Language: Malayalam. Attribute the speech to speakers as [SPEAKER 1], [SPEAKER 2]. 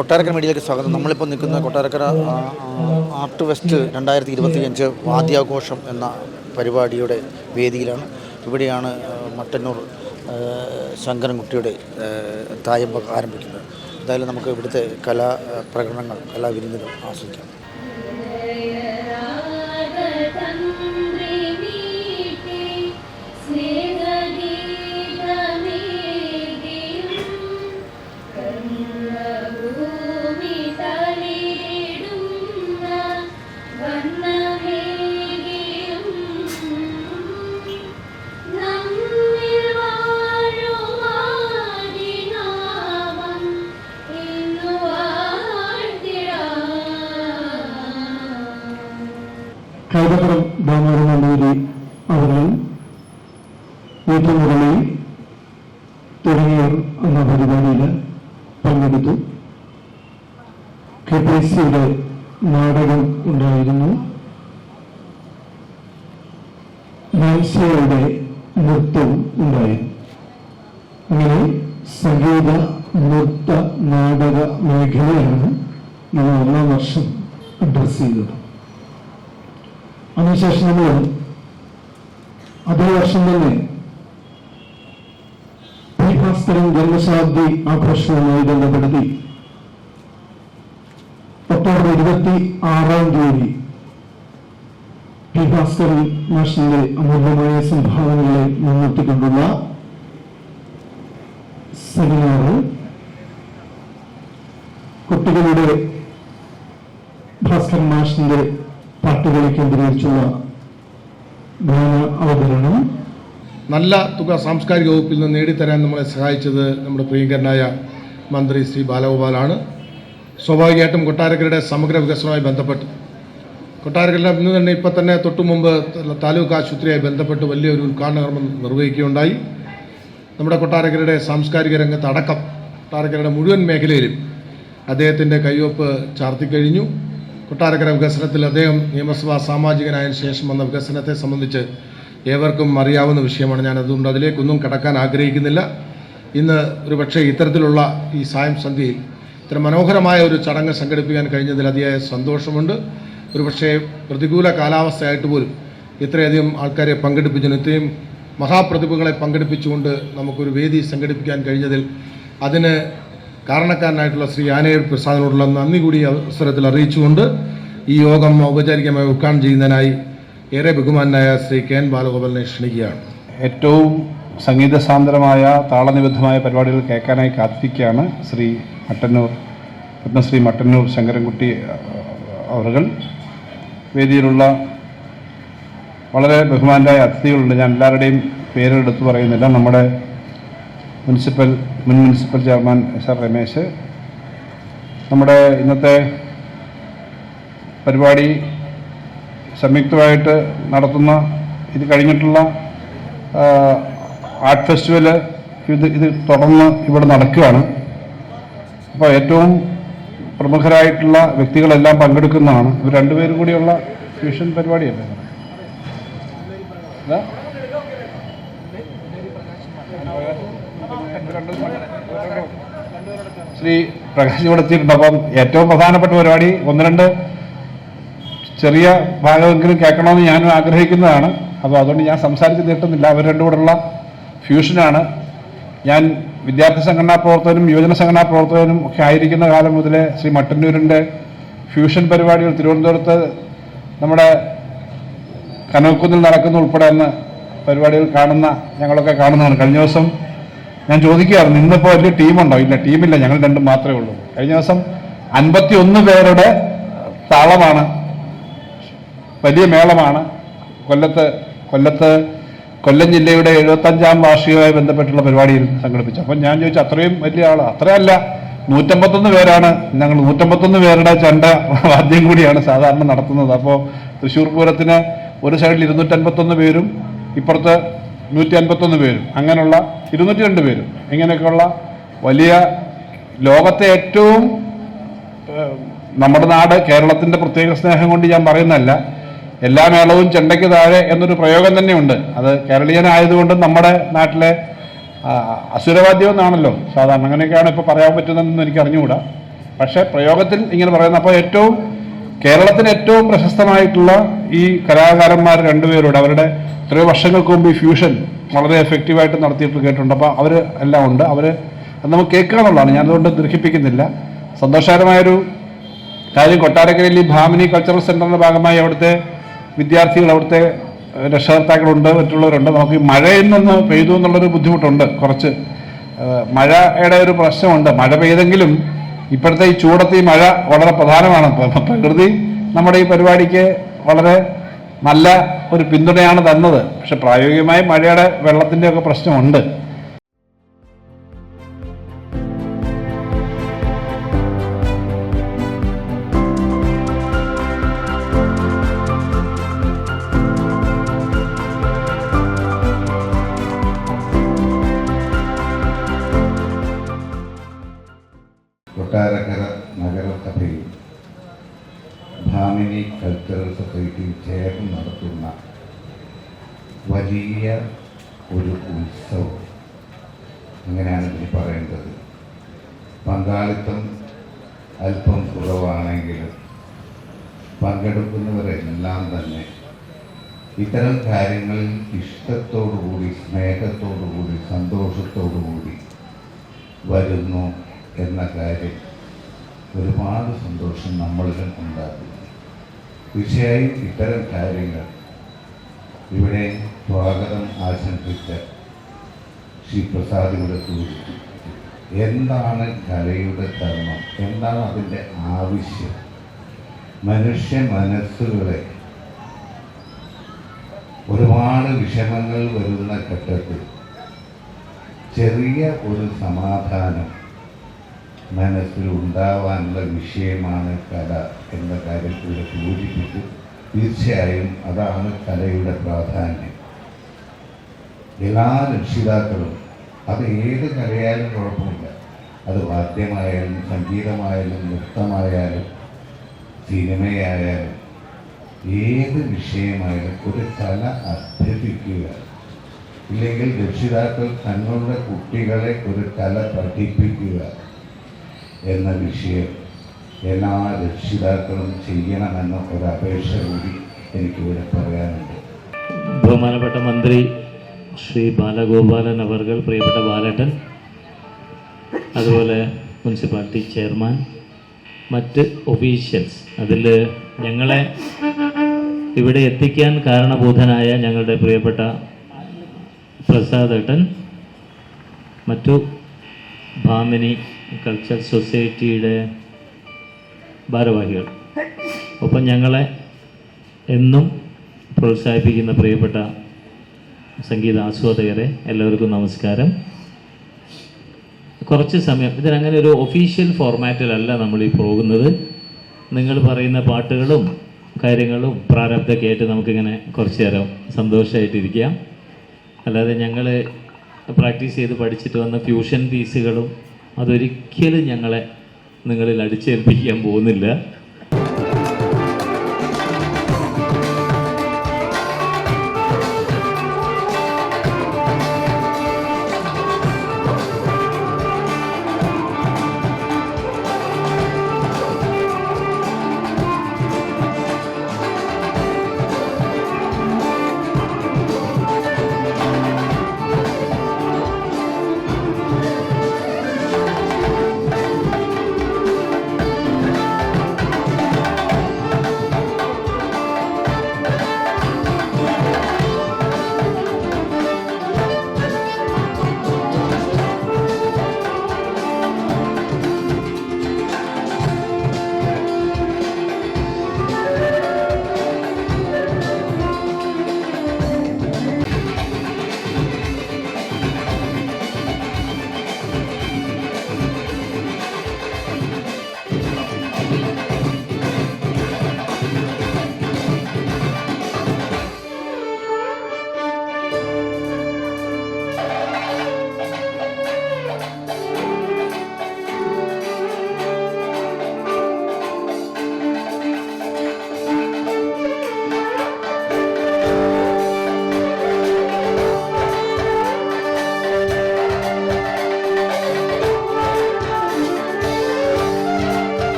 [SPEAKER 1] കൊട്ടാരക്കര മീഡിയയിലേക്ക് സ്വാഗതം. നമ്മളിപ്പോൾ നിൽക്കുന്ന കൊട്ടാരക്കര ആർട്ട് ഫെസ്റ്റ് 2025 വാദ്യാഘോഷം എന്ന പരിപാടിയുടെ വേദിയിലാണ്. ഇവിടെയാണ് മട്ടന്നൂർ ശങ്കരൻകുട്ടിയുടെ തായമ്പ ആരംഭിക്കുന്നത്. എന്തായാലും നമുക്ക് ഇവിടുത്തെ കലാപ്രകടനങ്ങൾ, കലാവിരുന്നുകൾ ആസ്വദിക്കാം.
[SPEAKER 2] കൈതപ്പുറം ദാമോദരൻ അവരും വീട്ടുമുരളി തുടങ്ങിയവർ എന്ന പരിപാടിയിൽ പങ്കെടുത്തു. KPSCയുടെ നാടകം ഉണ്ടായിരുന്നു. നാൻസിയുടെ നൃത്തം ഉണ്ടായിരുന്നു. അങ്ങനെ സംഗീത നൃത്ത നാടക മേഖലയാണ് നമ്മൾ 1ാം വർഷം അഡ്രസ് ചെയ്തത്. അതിനുശേഷം നമ്മൾ അതേ വർഷം തന്നെ ഭാസ്കരൻ ജന്മശതാബ്ദി ആഘോഷവുമായി ബന്ധപ്പെടുത്തി ഒക്ടോബർ 26-ാം തീയതി ഭാസ്കരൻ മാഷിന്റെ അമൂല്യമായ സംഭാവനകളെ മുൻനിർത്തിക്കൊണ്ടുള്ള സെമിനാർ കുട്ടികളുടെ ഭാസ്കരൻ മാഷിന്റെ പാട്ടുകളെ കേന്ദ്രീകരിച്ചുള്ള ഗാന അവതരണം.
[SPEAKER 3] നല്ല തുക സാംസ്കാരിക വകുപ്പിൽ നിന്ന് നേടിത്തരാൻ നമ്മളെ സഹായിച്ചത് നമ്മുടെ പ്രിയങ്കരനായ മന്ത്രി ശ്രീ ബാലഗോപാലാണ്. സ്വാഭാവികമായിട്ടും കൊട്ടാരക്കരയുടെ സമഗ്ര വികസനവുമായി ബന്ധപ്പെട്ട് കൊട്ടാരക്കരയിൽ ഇന്ന് തന്നെ ഇപ്പം തന്നെ തൊട്ടു മുമ്പ് താലൂക്ക് ആശുപത്രിയായി ബന്ധപ്പെട്ട് വലിയൊരു ഉദ്ഘാടന കർമ്മം നിർവഹിക്കുകയുണ്ടായി. നമ്മുടെ കൊട്ടാരക്കരയുടെ സാംസ്കാരിക രംഗത്ത് അടക്കം കൊട്ടാരക്കരയുടെ മുഴുവൻ മേഖലയിലും അദ്ദേഹത്തിൻ്റെ കയ്യൊപ്പ് ചാർത്തിക്കഴിഞ്ഞു. കൊട്ടാരക്കര വികസനത്തിൽ അദ്ദേഹം നിയമസഭാ സാമാജികനായതിനു ശേഷം വന്ന വികസനത്തെ സംബന്ധിച്ച് ഏവർക്കും അറിയാവുന്ന വിഷയമാണ്. ഞാൻ അതുകൊണ്ട് അതിലേക്കൊന്നും കടക്കാൻ ആഗ്രഹിക്കുന്നില്ല. ഇന്ന് ഒരു പക്ഷേ ഇത്തരത്തിലുള്ള ഈ സായം സന്ധ്യയിൽ ഇത്ര മനോഹരമായ ഒരു ചടങ്ങ് സംഘടിപ്പിക്കാൻ കഴിഞ്ഞതിൽ അതിയായ സന്തോഷമുണ്ട്. ഒരു പക്ഷേ പ്രതികൂല കാലാവസ്ഥയായിട്ട് പോലും ഇത്രയധികം ആൾക്കാരെ പങ്കെടുപ്പിച്ചു, ഇത്രയും മഹാപ്രതിഭകളെ പങ്കെടുപ്പിച്ചുകൊണ്ട് നമുക്കൊരു വേദി സംഘടിപ്പിക്കാൻ കഴിഞ്ഞതിൽ അതിന് കാരണക്കാരനായിട്ടുള്ള ശ്രീ ആനേർ പ്രസാദിനോടുള്ള നന്ദി കൂടി അവസരത്തിൽ അറിയിച്ചുകൊണ്ട് ഈ യോഗം ഔപചാരികമായി ഉദ്ഘാടനം ചെയ്യുന്നതിനായി ഏറെ ബഹുമാനായ ശ്രീ KN ബാലഗോപാലിനെ ക്ഷണിക്കുകയാണ്.
[SPEAKER 4] ഏറ്റവും സംഗീതസാന്ദ്രമായ താളനിബദ്ധമായ പരിപാടികൾ കേൾക്കാനായി കാത്തിരിക്കുകയാണ് പത്മശ്രീ മട്ടന്നൂർ ശങ്കരൻകുട്ടി അവറുകൾ. വേദിയിലുള്ള വളരെ ബഹുമാനായ അതിഥികളുണ്ട്. ഞാൻ എല്ലാവരുടെയും പേരെടുത്ത് പറയുന്നില്ല. നമ്മുടെ മുൻ മുനിസിപ്പൽ ചെയർമാൻ SR രമേശ്, നമ്മുടെ ഇന്നത്തെ പരിപാടി സംയുക്തമായിട്ട് നടത്തുന്ന ഇത് കഴിഞ്ഞിട്ടുള്ള ആർട്ട് ഫെസ്റ്റിവൽ ഇത് തുടർന്ന് ഇവിടെ നടക്കുകയാണ്. അപ്പോൾ ഏറ്റവും പ്രമുഖരായിട്ടുള്ള വ്യക്തികളെല്ലാം പങ്കെടുക്കുന്നതാണ്. ഇവർ രണ്ടുപേരും കൂടിയുള്ള ഫ്യൂഷൻ പരിപാടിയല്ലേ? ശ്രീ പ്രകാശ് ഇവിടെ എത്തിയിട്ടുണ്ട്. അപ്പം ഏറ്റവും പ്രധാനപ്പെട്ട പരിപാടി 1-2 ചെറിയ ഭാഗമെങ്കിലും കേൾക്കണമെന്ന് ഞാനും ആഗ്രഹിക്കുന്നതാണ്. അപ്പോൾ അതുകൊണ്ട് ഞാൻ സംസാരിച്ച് നീട്ടുന്നില്ല. അവർ രണ്ടും കൂടെയുള്ള ഫ്യൂഷനാണ്. ഞാൻ വിദ്യാർത്ഥി സംഘടനാ പ്രവർത്തകനും യുവജന സംഘടനാ പ്രവർത്തകനും ഒക്കെ ആയിരിക്കുന്ന കാലം മുതലേ ശ്രീ മട്ടന്നൂരിൻ്റെ ഫ്യൂഷൻ പരിപാടികൾ തിരുവനന്തപുരത്ത് നമ്മുടെ കനകക്കുന്നിൽ നടക്കുന്ന ഉൾപ്പെടെ അന്ന് പരിപാടികൾ ഞങ്ങളൊക്കെ കാണുന്നതാണ്. കഴിഞ്ഞ ദിവസം ഞാൻ ചോദിക്കുകയായിരുന്നു, ഇന്നിപ്പോൾ വലിയ ടീമുണ്ടോ? ഇല്ല, ടീമില്ല, ഞങ്ങൾ രണ്ടും മാത്രമേ ഉള്ളൂ. കഴിഞ്ഞ ദിവസം 51 പേരുടെ താളമാണ്, വലിയ മേളമാണ് കൊല്ലം ജില്ലയുടെ 75-ാം വാർഷികവുമായി ബന്ധപ്പെട്ടുള്ള പരിപാടിയിൽ സംഘടിപ്പിച്ചു. അപ്പം ഞാൻ ചോദിച്ചു, അത്രയും വലിയ ആളാണ്? അത്രയല്ല, 151 പേരാണ്. ഞങ്ങൾ 151 പേരുടെ ചെണ്ട വാദ്യം കൂടിയാണ് സാധാരണ നടത്തുന്നത്. അപ്പോൾ തൃശ്ശൂർ പൂരത്തിന് ഒരു സൈഡിൽ 251 പേരും ഇപ്പുറത്ത് 151 പേരും, അങ്ങനെയുള്ള 202 പേരും, ഇങ്ങനെയൊക്കെയുള്ള വലിയ ലോകത്തെ ഏറ്റവും നമ്മുടെ നാട് കേരളത്തിൻ്റെ പ്രത്യേക സ്നേഹം കൊണ്ട് ഞാൻ പറയുന്നതല്ല, എല്ലാ മേളവും ചെണ്ടയ്ക്ക് താഴെ എന്നൊരു പ്രയോഗം തന്നെയുണ്ട്. അത് കേരളീയനായതുകൊണ്ട് നമ്മുടെ നാട്ടിലെ അസുരവാദ്യം എന്നാണല്ലോ സാധാരണ, അങ്ങനെയൊക്കെയാണ് ഇപ്പോൾ പറയാൻ പറ്റുന്നതെന്ന് എനിക്ക് അറിഞ്ഞുകൂടാ. പക്ഷേ പ്രയോഗത്തിൽ ഇങ്ങനെ പറയുന്നത്. അപ്പോൾ ഏറ്റവും കേരളത്തിന് ഏറ്റവും പ്രശസ്തമായിട്ടുള്ള ഈ കലാകാരന്മാർ രണ്ടുപേരോട് അവരുടെ എത്രയോ വർഷങ്ങൾക്ക് മുമ്പ് ഈ ഫ്യൂഷൻ വളരെ എഫക്റ്റീവായിട്ട് നടത്തിയിട്ട് കേട്ടിട്ടുണ്ട്. അപ്പോൾ അവർ എല്ലാം ഉണ്ട്. അവർ നമുക്ക് കേൾക്കുക എന്നുള്ളതാണ്. ഞാനതുകൊണ്ട് ദീർഘിപ്പിക്കുന്നില്ല. സന്തോഷകരമായൊരു കാര്യം, കൊട്ടാരക്കരയിൽ ഈ ഭാമിനി കൾച്ചറൽ സെൻ്ററിൻ്റെ ഭാഗമായി അവിടുത്തെ വിദ്യാർത്ഥികൾ, അവിടുത്തെ രക്ഷകർത്താക്കളുണ്ട്, മറ്റുള്ളവരുണ്ട്. നമുക്ക് ഈ മഴയിൽ നിന്ന് പെയ്തു എന്നുള്ളൊരു ബുദ്ധിമുട്ടുണ്ട്. കുറച്ച് മഴയുടെ ഒരു പ്രശ്നമുണ്ട്. മഴ പെയ്തെങ്കിലും ഇപ്പോഴത്തെ ഈ ചൂടത്ത് ഈ മഴ വളരെ പ്രധാനമാണ്. പ്രകൃതി നമ്മുടെ ഈ പരിപാടിക്ക് വളരെ നല്ല ഒരു പിന്തുണയാണ് തന്നത്. പക്ഷെ പ്രായോഗികമായി മഴയുടെ വെള്ളത്തിൻ്റെ ഒക്കെ പ്രശ്നമുണ്ട്.
[SPEAKER 5] കൊട്ടാരക്കര നഗരസഭയിൽ ഭാമിനി കൾച്ചറൽ സൊസൈറ്റിയിൽ ചേർന്ന് നടത്തുന്ന വലിയ ഒരു ഉത്സവം, അങ്ങനെയാണ് ഇതിന് പറയേണ്ടത്. പങ്കാളിത്തം അല്പം കുറവാണെങ്കിലും പങ്കെടുക്കുന്നവരെല്ലാം തന്നെ ഇത്തരം കാര്യങ്ങളിൽ ഇഷ്ടത്തോടുകൂടി, സ്നേഹത്തോടുകൂടി, സന്തോഷത്തോടുകൂടി വരുന്നു എന്ന കാര്യം ഒരുപാട് സന്തോഷം നമ്മളിലും ഉണ്ടാക്കുന്നു. തീർച്ചയായും ഇത്തരം കാര്യങ്ങൾ ഇവിടെ സ്വാഗതം ആശംസിച്ച ശ്രീ പ്രസാദ് ഇവിടെ സൂചിപ്പിച്ചു. എന്താണ് കലയുടെ ധർമ്മം, എന്താണ് അതിൻ്റെ ആവശ്യം? മനുഷ്യ മനസ്സുകളെ ഒരുപാട് വിഷമങ്ങൾ വരുന്ന ഘട്ടത്തിൽ ചെറിയ ഒരു സമാധാനം മനസ്സിൽ ഉണ്ടാവാനുള്ള വിഷയമാണ് കല എന്ന കാര്യത്തിൽ സൂചിപ്പിച്ചു. തീർച്ചയായും അതാണ് കലയുടെ പ്രാധാന്യം. എല്ലാ രക്ഷിതാക്കളും, അത് ഏത് കലയായാലും കുഴപ്പമില്ല, അത് വാദ്യമായാലും സംഗീതമായാലും നൃത്തമായാലും സിനിമയായാലും ഏത് വിഷയമായാലും ഒരു കല അഭ്യസിക്കുക. ഇല്ലെങ്കിൽ രക്ഷിതാക്കൾ തങ്ങളുടെ കുട്ടികളെ ഒരു കല പഠിപ്പിക്കുക എന്ന വിഷയം എല്ലാ രക്ഷിതാക്കളും ചെയ്യണമെന്ന ഒരപേക്ഷ കൂടി എനിക്കിവിടെ പറയാനുണ്ട്.
[SPEAKER 6] ബഹുമാനപ്പെട്ട മന്ത്രി ശ്രീ ബാലഗോപാലൻ അവർകൾ, പ്രിയപ്പെട്ട ബാലേട്ടൻ, അതുപോലെ മുനിസിപ്പാലിറ്റി ചെയർമാൻ, മറ്റ് ഒഫീഷ്യൽസ്, അതിൽ ഞങ്ങളെ ഇവിടെ എത്തിക്കാൻ കാരണഭൂതനായ ഞങ്ങളുടെ പ്രിയപ്പെട്ട പ്രസാദേട്ടൻ, മറ്റു ഭാമിനി കൾച്ചർ സൊസൈറ്റിയുടെ ഭാരവാഹികൾ, ഒപ്പം ഞങ്ങളെ എന്നും പ്രോത്സാഹിപ്പിക്കുന്ന പ്രിയപ്പെട്ട സംഗീത ആസ്വാദകരെ, എല്ലാവർക്കും നമസ്കാരം. കുറച്ച് സമയം ഇതിനങ്ങനെ ഒരു ഒഫീഷ്യൽ ഫോർമാറ്റിലല്ല നമ്മൾ ഈ പോകുന്നത്. നിങ്ങൾ പറയുന്ന പാട്ടുകളും കാര്യങ്ങളും പ്രാരബ്ധമൊക്കെ ആയിട്ട് നമുക്കിങ്ങനെ കുറച്ച് നേരം സന്തോഷമായിട്ടിരിക്കാം. അല്ലാതെ ഞങ്ങൾ പ്രാക്ടീസ് ചെയ്ത് പഠിച്ചിട്ട് വന്ന ഫ്യൂഷൻ പീസുകളും അതൊരിക്കലും ഞങ്ങളെ നിങ്ങളിൽ അടിച്ചേൽപ്പിക്കാൻ പോകുന്നില്ല.